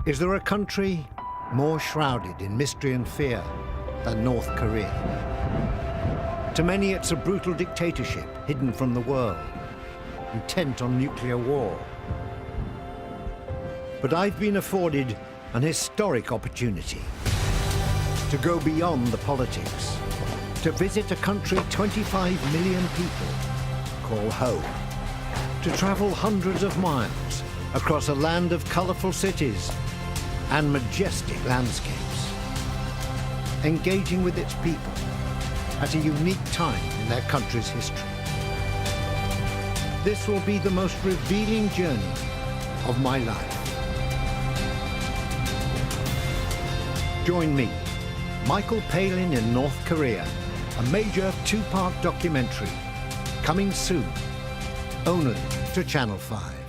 Is there a country more shrouded in mystery and fear than North Korea? To many, it's a brutal dictatorship hidden from the world, intent on nuclear war. But I've been afforded an historic opportunity to go beyond the politics, to visit a country 25 million people call home, to travel hundreds of miles across a land of colourful cities and majestic landscapes, engaging with its people at a unique time in their country's history. This will be the most revealing journey of my life. Join me, Michael Palin in North Korea, a major two-part documentary, coming soon, only to Channel 5.